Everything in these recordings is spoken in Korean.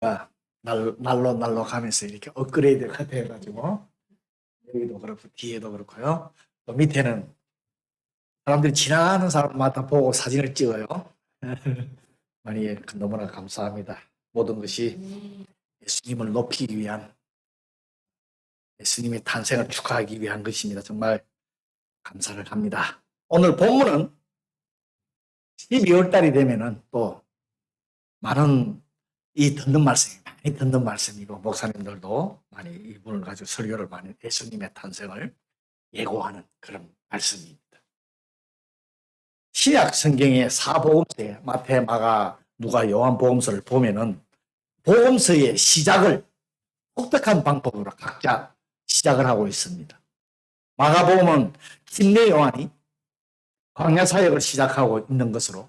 날로 가면서 이렇게 업그레이드가 돼가지고 여기도 그렇고 뒤에도 그렇고요. 또 밑에는 사람들이 지나가는 사람마다 보고 사진을 찍어요. 많이 너무나 감사합니다. 모든 것이 예수님을 높이기 위한, 예수님의 탄생을 축하하기 위한 것입니다. 정말 감사를 합니다. 오늘 본문은 12월 달이 되면은 또 많은 듣는 말씀이 많이 듣는 말씀이고, 목사님들도 많이 이분을 가지고 설교를 많이, 예수님의 탄생을 예고하는 그런 말씀입니다. 신약 성경의 사복음서에 마태, 마가, 누가, 요한 복음서를 보면은 복음서의 시작을 독특한 방법으로 각자 시작을 하고 있습니다. 마가복음은 침례 요한이 광야 사역을 시작하고 있는 것으로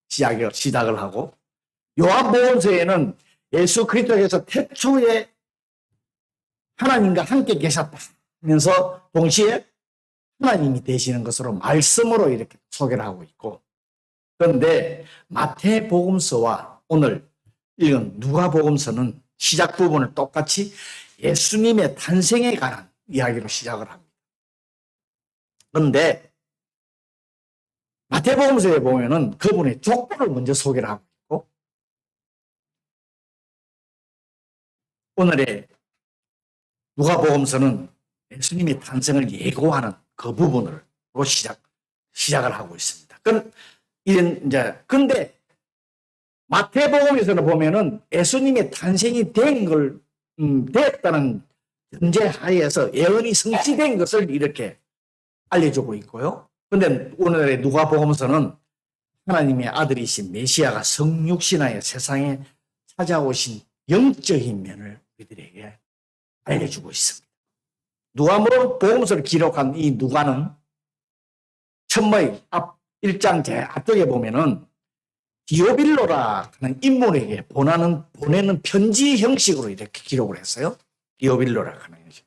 시작을 하고, 요한복음서에는 예수 그리스도께서 태초에 하나님과 함께 계셨다면서 동시에 하나님이 되시는 것으로 말씀으로 이렇게 소개를 하고 있고, 그런데 마태복음서와 오늘 읽은 누가복음서는 시작 부분을 똑같이 예수님의 탄생에 관한 이야기로 시작을 합니다. 그런데 마태복음서에 보면은 그분의 족보를 먼저 소개를 하고 있고, 오늘의 누가복음서는 예수님의 탄생을 예고하는 그 부분으로 시작을 하고 있습니다. 근데 마태복음에서는 보면은 예수님의 탄생이 되었다는 전제하에서 예언이 성취된 것을 이렇게 알려주고 있고요. 근데 오늘의 누가복음서는 하나님의 아들이신 메시아가 성육신하여 세상에 찾아오신 영적인 면을 우리들에게 알려주고 있습니다. 누가복음서를 기록한 이 누가는 천모의 앞 1장 제 앞쪽에 보면은 디오빌로라 하는 인물에게 보내는 편지 형식으로 이렇게 기록을 했어요. 디오빌로라 하는 형식.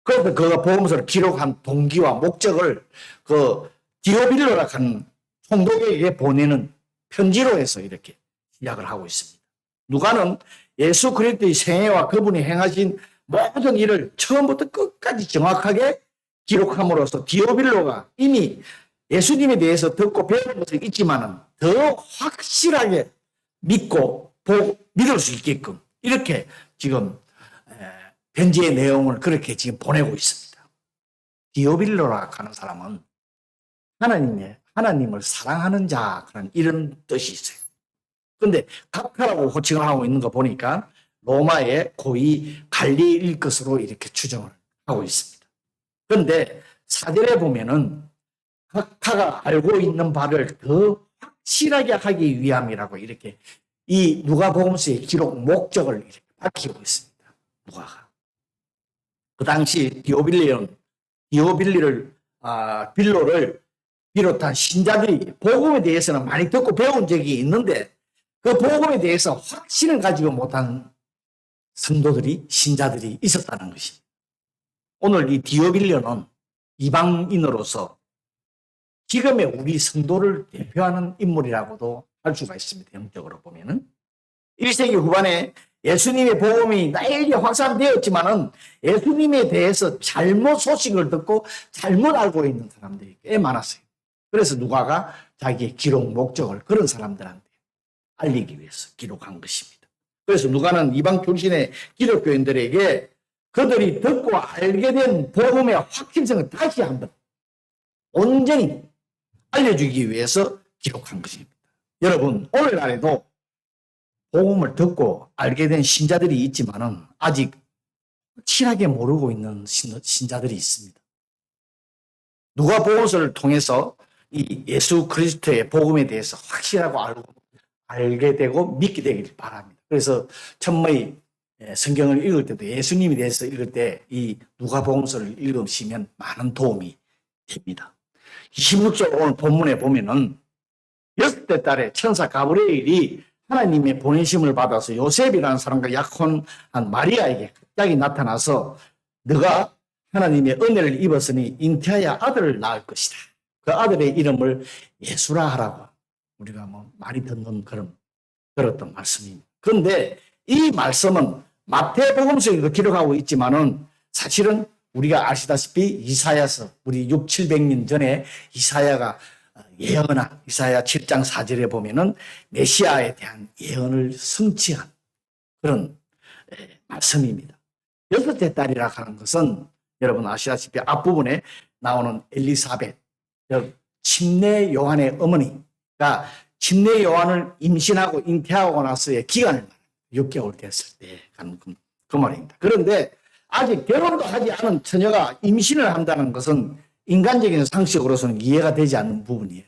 그래서 그 복음서를 기록한 동기와 목적을 그 디오빌로라 하는 총독에게 보내는 편지로 해서 이렇게 시작을 하고 있습니다. 누가는 예수 그리스도의 생애와 그분이 행하신 모든 일을 처음부터 끝까지 정확하게 기록함으로써 디오빌로가 이미 예수님에 대해서 듣고 배운 것을 있지만은 더 확실하게 믿을 수 있게끔 이렇게 지금 편지의 내용을 그렇게 지금 보내고 있습니다. 디오빌로라 하는 사람은 하나님을 사랑하는 자라는 이런 뜻이 있어요. 그런데 각하라고 호칭을 하고 있는 거 보니까 로마의 고위 관리일 것으로 이렇게 추정을 하고 있습니다. 그런데 사절에 보면은 각하가 알고 있는 바를 더 확실하게 하기 위함이라고 이렇게 이 누가복음서의 기록 목적을 이렇게 밝히고 있습니다. 누가가. 그 당시 빌로를 비롯한 신자들이 복음에 대해서는 많이 듣고 배운 적이 있는데 그 복음에 대해서 확신을 가지고 못한 신자들이 있었다는 것입니다. 오늘 이 디오빌로는 이방인으로서 지금의 우리 성도를 대표하는 인물이라고도 할 수가 있습니다. 영적으로 보면은 1세기 후반에 예수님의 복음이 널리 확산되었지만은 예수님에 대해서 잘못 소식을 듣고 잘못 알고 있는 사람들이 꽤 많았어요. 그래서 누가가 자기의 기록 목적을 그런 사람들한테 알리기 위해서 기록한 것입니다. 그래서 누가는 이방 출신의 기독교인들에게 그들이 듣고 알게 된 복음의 확실성을 다시 한번 온전히 알려주기 위해서 기록한 것입니다. 여러분, 오늘날에도 복음을 듣고 알게 된 신자들이 있지만은 아직 확실하게 모르고 있는 신자들이 있습니다. 누가복음서를 통해서 이 예수 그리스도의 복음에 대해서 확실하고 알게 되고 믿게 되길 바랍니다. 그래서 천모의 성경을 읽을 때도 예수님에 대해서 읽을 때 이 누가복음서를 읽으시면 많은 도움이 됩니다. 26절 오늘 본문에 보면은 6대 딸의 천사 가브리엘이 하나님의 보내심을 받아서 요셉이라는 사람과 약혼한 마리아에게 갑자기 나타나서 너가 하나님의 은혜를 입었으니 잉태하여 아들을 낳을 것이다. 그 아들의 이름을 예수라 하라고 우리가 많이 들었던 말씀입니다. 그런데 이 말씀은 마태복음서에도 기록하고 있지만은 사실은 우리가 아시다시피 이사야서 우리 6, 700년 전에 이사야가 예언한 이사야 7장 4절에 보면은 메시아에 대한 예언을 성취한 그런 말씀입니다. 여섯째 딸이라 하는 것은 여러분 아시다시피 앞부분에 나오는 엘리사벳, 침례 요한의 어머니가 침례 요한을 임신하고 잉태하고 나서의 기간을 6개월 됐을 때 가는 그 말입니다. 그런데 아직 결혼도 하지 않은 처녀가 임신을 한다는 것은 인간적인 상식으로서는 이해가 되지 않는 부분이에요.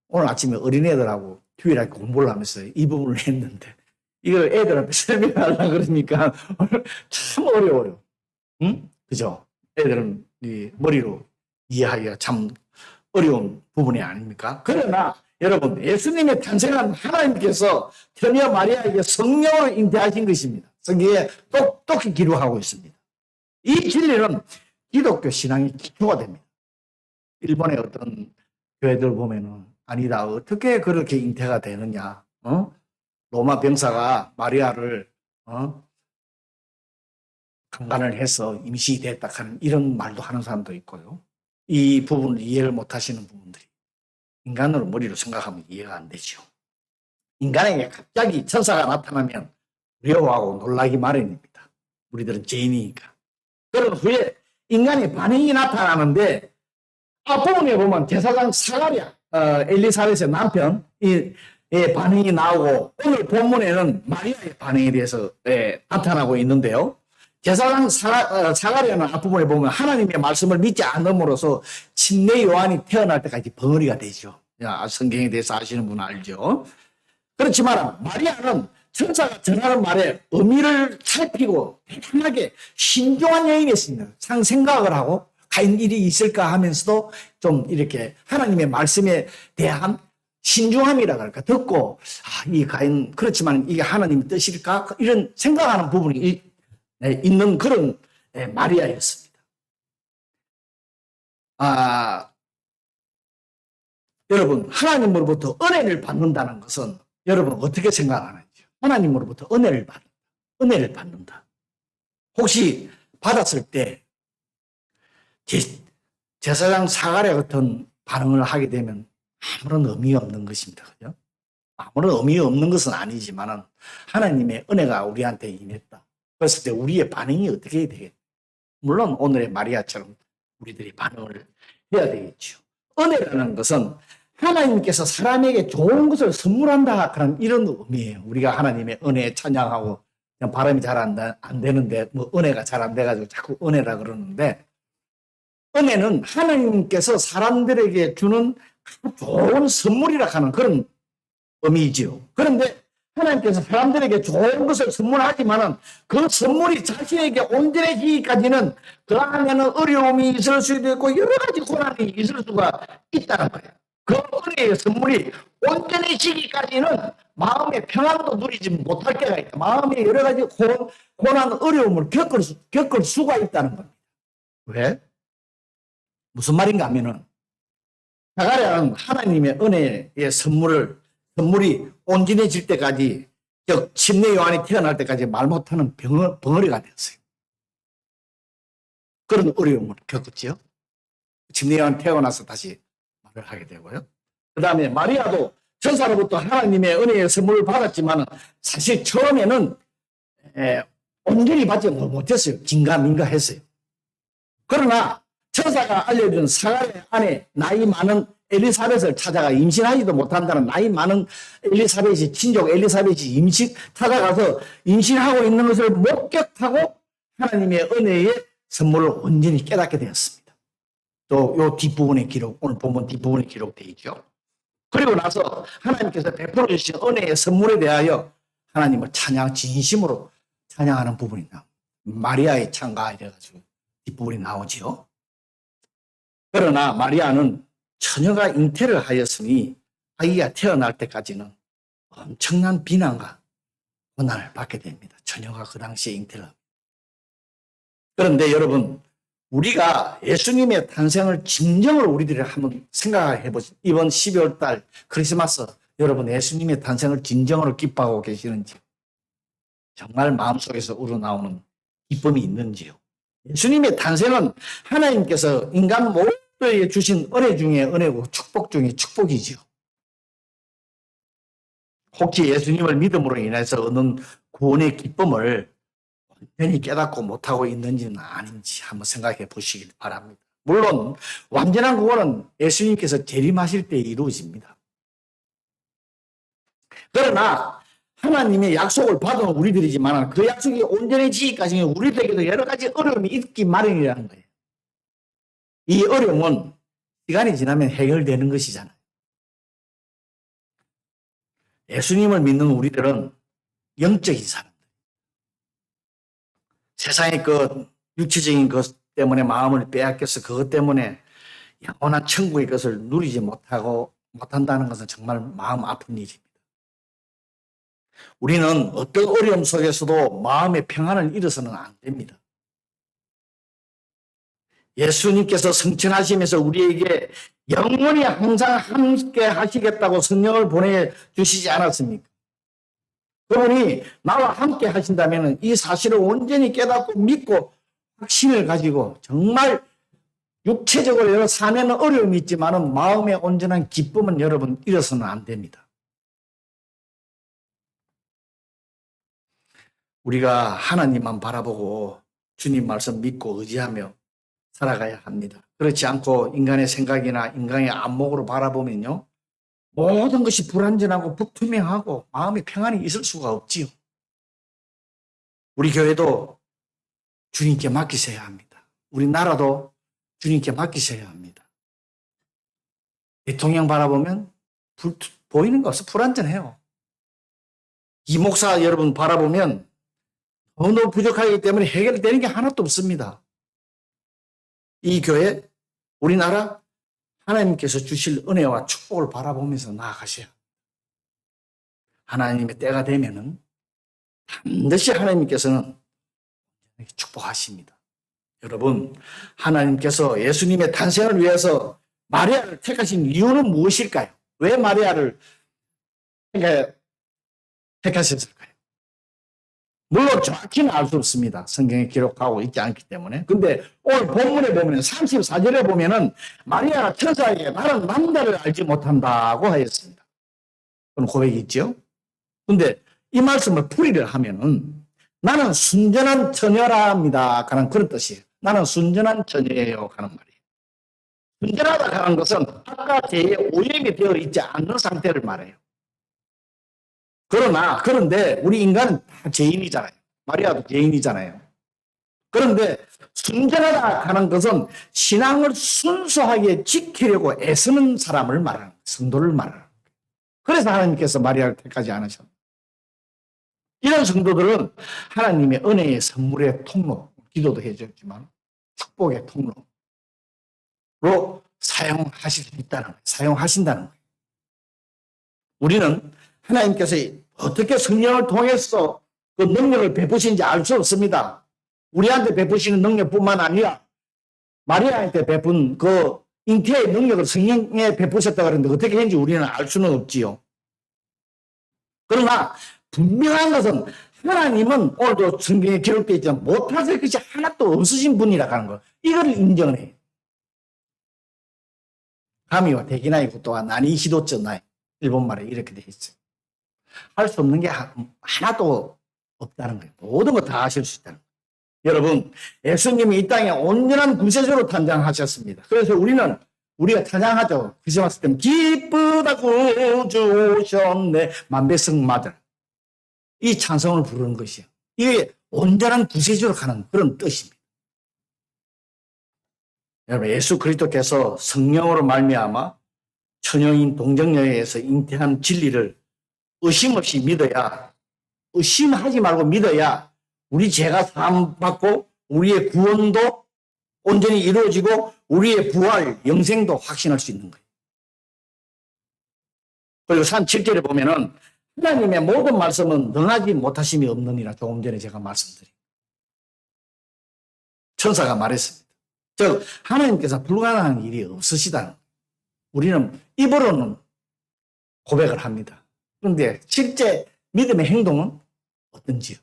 오늘 아침에 어린애들하고 휴일하게 공부를 하면서 이 부분을 했는데 이걸 애들한테 설명하려고 그러니까 참 어려워요. 응? 그죠? 애들은 이 머리로 이해하기가 참 어려운 부분이 아닙니까? 그러나 여러분 예수님의 탄생한 하나님께서 처녀 마리아에게 성령으로 잉태하신 것입니다. 성경에 똑똑히 기록하고 있습니다. 이 진리는 기독교 신앙의 기초가 됩니다. 일본의 어떤 교회들 보면은 아니다 어떻게 그렇게 잉태가 되느냐? 로마 병사가 마리아를 강간을 해서 임신이 됐다 하는 이런 말도 하는 사람도 있고요. 이 부분을 이해를 못하시는 부분들이 인간으로 머리로 생각하면 이해가 안 되죠. 인간에게 갑자기 천사가 나타나면 두려워하고 놀라기 마련입니다. 우리들은 죄인이니까. 그런 후에 인간의 반응이 나타나는데 앞부분에 보면 제사장 사가랴 엘리사벳의 남편 반응이 나오고 오늘 본문에는 마리아의 반응에 대해서 나타나고 있는데요. 제사장 사가랴는 앞부분에 보면 하나님의 말씀을 믿지 않음으로써 침례 요한이 태어날 때까지 벙어리가 되죠. 성경에 대해서 아시는 분은 알죠. 그렇지만 마리아는 천사가 전하는 말에 의미를 살피고 대단하게 신중한 여인이었습니다. 생각을 하고 과연 일이 있을까 하면서도 좀 이렇게 하나님의 말씀에 대한 신중함이라 그럴까 듣고 이 과연 그렇지만 이게 하나님의 뜻일까 이런 생각하는 부분이 있는 그런 마리아였습니다. 여러분 하나님으로부터 은혜를 받는다는 것은 여러분 어떻게 생각하는지 하나님으로부터 은혜를 받는다. 혹시 받았을 때 제사장 사가랴 같은 반응을 하게 되면 아무런 의미 없는 것입니다. 그죠? 아무런 의미 없는 것은 아니지만 하나님의 은혜가 우리한테 임했다. 그랬을 때 우리의 반응이 어떻게 되겠죠? 물론 오늘의 마리아처럼 우리들이 반응을 해야 되겠죠. 은혜라는 것은 하나님께서 사람에게 좋은 것을 선물한다 그런 이런 의미예요. 우리가 하나님의 은혜에 찬양하고 그냥 발음이 잘 안 되는데 뭐 은혜가 잘 안 돼가지고 자꾸 은혜라 그러는데 은혜는 하나님께서 사람들에게 주는 좋은 선물이라 하는 그런 의미이지요. 그런데 하나님께서 사람들에게 좋은 것을 선물하지만은 그 선물이 자신에게 온전해지기까지는 그 안에는 어려움이 있을 수도 있고 여러 가지 고난이 있을 수가 있다는 거예요. 그 은혜의 선물이 온전해지기까지는 마음의 평안도 누리지 못할 때가 있다. 마음에 여러 가지 고난, 어려움을 겪을 수가 있다는 겁니다. 왜? 무슨 말인가 하면은 사가랴는 하나님의 은혜의 선물이 온전해질 때까지 즉 침례 요한이 태어날 때까지 말 못하는 벙어리가 되었어요. 그런 어려움을 겪었지요. 침례 요한 태어나서 다시 말을 하게 되고요. 그 다음에 마리아도 천사로부터 하나님의 은혜의 선물을 받았지만 사실 처음에는 온전히 받지 못했어요. 긴가민가 했어요. 그러나 천사가 알려준 사가랴 안에 나이 많은 엘리사벳을 찾아가 임신하지도 못한다는 나이 많은 엘리사벳이 친족 엘리사벳이 찾아가서 임신하고 있는 것을 목격하고 하나님의 은혜의 선물을 온전히 깨닫게 되었습니다. 또 요 뒷부분의 기록 오늘 본문 뒷부분에 기록되어 있죠. 그리고 나서 하나님께서 베풀어 주신 은혜의 선물에 대하여 하나님을 진심으로 찬양하는 부분이 나옵니다. 마리아의 찬가 이래가지고 뒷부분이 나오지요. 그러나 마리아는 처녀가 잉태를 하였으니 아기가 태어날 때까지는 엄청난 비난과 고난을 받게 됩니다. 처녀가 그 당시에 잉태를 합니다. 그런데 여러분 우리가 예수님의 탄생을 진정으로 우리들이 한번 생각해 보시죠. 이번 12월 달 크리스마스 여러분 예수님의 탄생을 진정으로 기뻐하고 계시는지 정말 마음속에서 우러나오는 기쁨이 있는지요? 예수님의 탄생은 하나님께서 인간 모두에게 주신 은혜 중에 은혜고 축복 중에 축복이지요. 혹시 예수님을 믿음으로 인해서 얻는 구원의 기쁨을 완전히 깨닫고 못하고 있는지는 아닌지 한번 생각해 보시길 바랍니다. 물론 완전한 구원은 예수님께서 재림하실 때 이루어집니다. 그러나 하나님의 약속을 받은 우리들이지만 그 약속이 온전해지기까지는 우리들에게도 여러 가지 어려움이 있기 마련이라는 거예요. 이 어려움은 시간이 지나면 해결되는 것이잖아요. 예수님을 믿는 우리들은 영적인 사람들. 세상의 그 육체적인 것 때문에 마음을 빼앗겨서 그것 때문에 영원한 천국의 것을 누리지 못한다는 것은 정말 마음 아픈 일입니다. 우리는 어떤 어려움 속에서도 마음의 평안을 잃어서는 안 됩니다. 예수님께서 성천하시면서 우리에게 영원히 항상 함께 하시겠다고 성령을 보내주시지 않았습니까? 그분이 나와 함께 하신다면 이 사실을 온전히 깨닫고 믿고 확신을 가지고 정말 육체적으로 여러 사면은 어려움이 있지만 마음의 온전한 기쁨은 여러분 잃어서는 안 됩니다. 우리가 하나님만 바라보고 주님 말씀 믿고 의지하며 살아가야 합니다. 그렇지 않고 인간의 생각이나 인간의 안목으로 바라보면요, 모든 것이 불완전하고 불투명하고 마음의 평안이 있을 수가 없지요. 우리 교회도 주님께 맡기셔야 합니다. 우리 나라도 주님께 맡기셔야 합니다. 대통령 바라보면 보이는 거 없어. 불완전해요. 이 목사 여러분 바라보면 너무 부족하기 때문에 해결되는 게 하나도 없습니다. 이 교회, 우리나라 하나님께서 주실 은혜와 축복을 바라보면서 나아가셔야 합니다. 하나님의 때가 되면은 반드시 하나님께서는 축복하십니다. 여러분, 하나님께서 예수님의 탄생을 위해서 마리아를 택하신 이유는 무엇일까요? 왜 마리아를 택하셨을까요? 물론 정확히는 알 수 없습니다. 성경에 기록하고 있지 않기 때문에. 근데 오늘 본문에 보면 34절에 보면은 마리아가 천사에게 나는 남자를 알지 못한다고 하였습니다. 그런 고백이 있죠. 근데 이 말씀을 풀이를 하면은 나는 순전한 처녀랍니다. 그런 뜻이에요. 나는 순전한 처녀예요. 하는 말이에요. 순전하다 하는 것은 아까 죄에 오염이 되어 있지 않는 상태를 말해요. 그런데 우리 인간은 다 죄인이잖아요. 마리아도 죄인이잖아요. 그런데 순전하다 하는 것은 신앙을 순수하게 지키려고 애쓰는 사람을 말하는 거예요. 성도를 말하는 거예요. 그래서 하나님께서 마리아를 택하지 않으셨습니다. 이런 성도들은 하나님의 은혜의 선물의 통로, 기도도 해줬지만 축복의 통로로 사용하실 수 있다는 거예요. 사용하신다는 거예요. 우리는 하나님께서 어떻게 성령을 통해서 그 능력을 베푸신지 알 수 없습니다. 우리한테 베푸시는 능력뿐만 아니라 마리아한테 베푼 그 잉태의 능력을 성령에 베푸셨다고 하는데 어떻게 했는지 우리는 알 수는 없지요. 그러나 분명한 것은 하나님은 오늘도 성경에 기록되어 있지만 못하실 것이 하나도 없으신 분이라고 하는 거. 이걸 인정을 해요. 가미와 대기나이 고토와 나니 히도츠 나이. 일본말에 이렇게 되어 있어요. 할 수 없는 게 하나도 없다는 거예요. 모든 거 다 하실 수 있다는 거예요. 여러분, 예수님이 이 땅에 온전한 구세주로 탄생하셨습니다. 그래서 우리가 찬양하죠. 크리스마스 때는 기쁘다 구주 오셨네 만배성마들. 이 찬송을 부르는 것이에요. 이게 온전한 구세주로 가는 그런 뜻입니다. 여러분, 예수 그리스도께서 성령으로 말미암아 처녀인 동정녀에서 잉태한 진리를 의심 없이 믿어야, 의심하지 말고 믿어야 우리 죄가 사함받고 우리의 구원도 온전히 이루어지고 우리의 부활, 영생도 확신할 수 있는 거예요. 그리고 37절에 보면은 하나님의 모든 말씀은 능하지 못하심이 없느니라 조금 전에 제가 말씀드린 천사가 말했습니다. 즉 하나님께서 불가능한 일이 없으시다는, 우리는 입으로는 고백을 합니다. 그런데 실제 믿음의 행동은 어떤지요?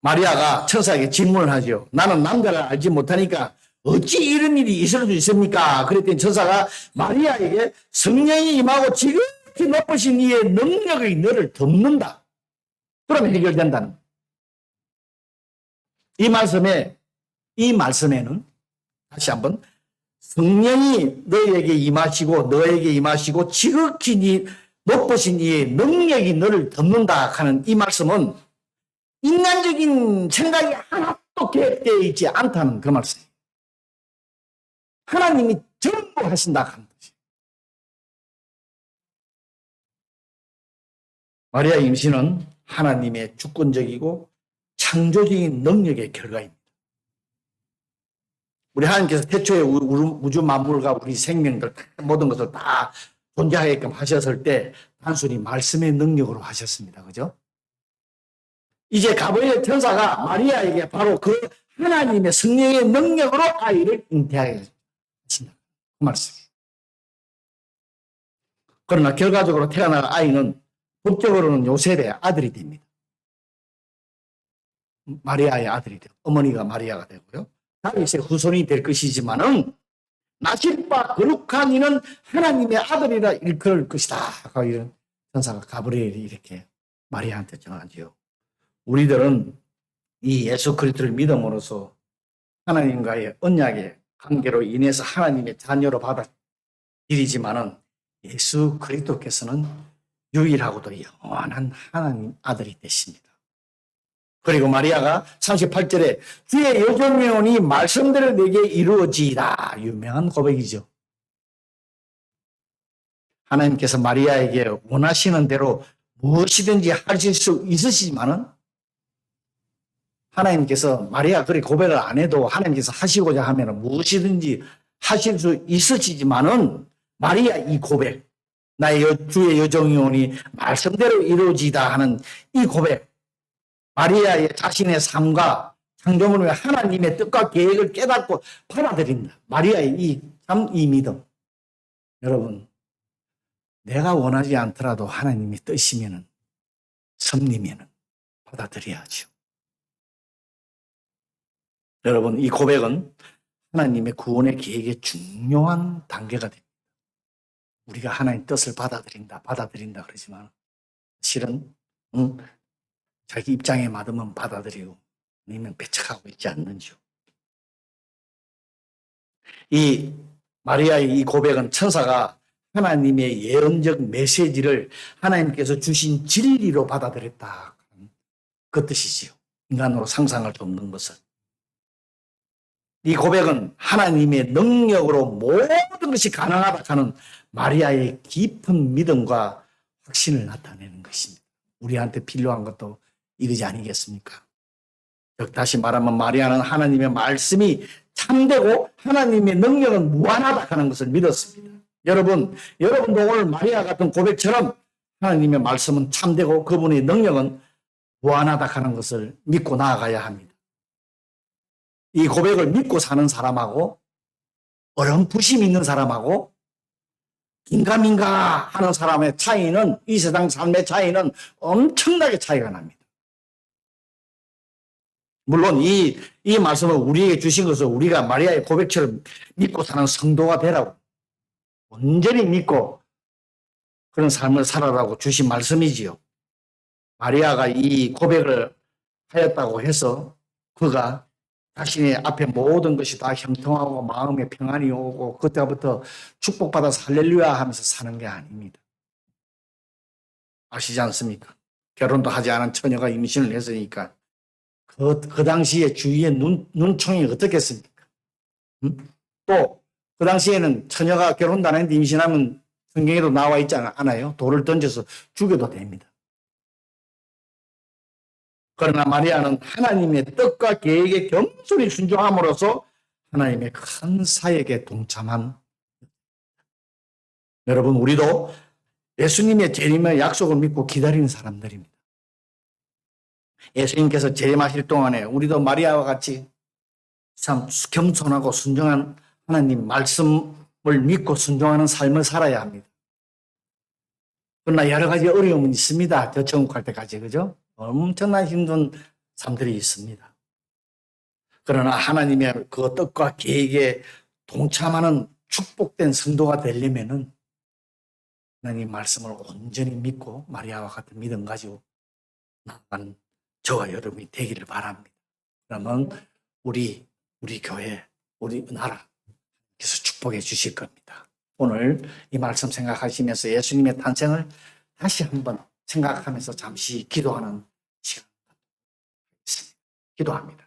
마리아가 천사에게 질문을 하죠. 나는 남자를 알지 못하니까 어찌 이런 일이 있을 수 있습니까? 그랬더니 천사가 마리아에게 성령이 임하고 지극히 높으신 이의 능력이 너를 덮는다. 그러면 해결된다는. 이 말씀에는 다시 한번 성령이 너에게 임하시고 지극히 높으신 이의 능력이 너를 덮는다 하는 이 말씀은 인간적인 생각이 하나도 계획되어 있지 않다는 그 말씀이에요. 하나님이 전부 하신다 하는 뜻이에요. 마리아 임신은 하나님의 주권적이고 창조적인 능력의 결과입니다. 우리 하나님께서 태초에 우주 만물과 우리 생명들 모든 것을 다 존재하게끔 하셨을 때 단순히 말씀의 능력으로 하셨습니다. 그죠? 이제 가브리엘 천사가 마리아에게 바로 그 하나님의 성령의 능력으로 아이를 잉태하게 하신다. 그 말씀이에요. 그러나 결과적으로 태어날 아이는 법적으로는 요셉의 아들이 됩니다. 마리아의 아들이 되고 어머니가 마리아가 되고요. 다윗의 후손이 될 것이지만은 나실바 거룩한 이는 하나님의 아들이라 일컬을 것이다. 이런 천사가 가브리엘이 이렇게 마리아한테 전하지요. 우리들은 이 예수 그리스도를 믿음으로써 하나님과의 언약의 관계로 인해서 하나님의 자녀로 받아들이지만은 예수 그리스도께서는 유일하고도 영원한 하나님 아들이 되십니다. 그리고 마리아가 38절에 주의 여종면이 말씀대로 내게 이루어지이다. 유명한 고백이죠. 하나님께서 마리아에게 원하시는 대로 무엇이든지 하실 수 있으시지만은 하나님께서 마리아 그리 고백을 안 해도 하나님께서 하시고자 하면 무엇이든지 하실 수 있으시지만은 마리아 이 고백, 나의 주의 여종이오니 말씀대로 이루어지이다 하는 이 고백, 마리아의 자신의 삶과 창조물의 하나님의 뜻과 계획을 깨닫고 받아들인다. 마리아의 이 믿음. 여러분, 내가 원하지 않더라도 하나님이 뜻이면은, 섭리면은 받아들여야죠. 여러분, 이 고백은 하나님의 구원의 계획의 중요한 단계가 됩니다. 우리가 하나님의 뜻을 받아들인다 그러지만 실은 자기 입장에 맞으면 받아들이고 아니면 배척하고 있지 않는지요. 이 마리아의 이 고백은 천사가 하나님의 예언적 메시지를 하나님께서 주신 진리로 받아들였다. 그 뜻이지요. 인간으로 상상할 수 없는 것을. 이 고백은 하나님의 능력으로 모든 것이 가능하다 하는 마리아의 깊은 믿음과 확신을 나타내는 것입니다. 우리한테 필요한 것도 이것이 아니겠습니까? 즉 다시 말하면 마리아는 하나님의 말씀이 참되고 하나님의 능력은 무한하다 하는 것을 믿었습니다. 여러분도 오늘 마리아 같은 고백처럼 하나님의 말씀은 참되고 그분의 능력은 무한하다 하는 것을 믿고 나아가야 합니다. 이 고백을 믿고 사는 사람하고 어렴풋이 믿는 사람하고 긴가민가 하는 사람의 차이는, 이 세상 삶의 차이는 엄청나게 차이가 납니다. 물론 이 말씀을 우리에게 주신 것을 우리가 마리아의 고백처럼 믿고 사는 성도가 되라고, 온전히 믿고 그런 삶을 살아라고 주신 말씀이지요. 마리아가 이 고백을 하였다고 해서 그가 자신의 앞에 모든 것이 다 형통하고 마음에 평안이 오고 그때부터 축복받아서 할렐루야 하면서 사는 게 아닙니다. 아시지 않습니까? 결혼도 하지 않은 처녀가 임신을 했으니까 그 당시에 주위의 눈총이 어떻겠습니까? 또 그 당시에는 처녀가 결혼도 안 했는데 임신하면 성경에도 나와 있지 않아요? 돌을 던져서 죽여도 됩니다. 그러나 마리아는 하나님의 뜻과 계획에 겸손히 순종함으로써 하나님의 큰 사역에 동참한. 여러분, 우리도 예수님의 재림의 약속을 믿고 기다리는 사람들입니다. 예수님께서 재림하실 동안에 우리도 마리아와 같이 참 겸손하고 순종한 하나님 말씀을 믿고 순종하는 삶을 살아야 합니다. 그러나 여러 가지 어려움은 있습니다. 저 천국 갈 때까지, 그죠? 엄청난 힘든 삶들이 있습니다. 그러나 하나님의 그 뜻과 계획에 동참하는 축복된 성도가 되려면은 하나님 말씀을 온전히 믿고 마리아와 같은 믿음 가지고 나아가는 저와 여러분이 되기를 바랍니다. 그러면 우리 교회, 우리 나라께서 축복해 주실 겁니다. 오늘 이 말씀 생각하시면서 예수님의 탄생을 다시 한번 생각하면서 잠시 기도하는 시간. 기도합니다.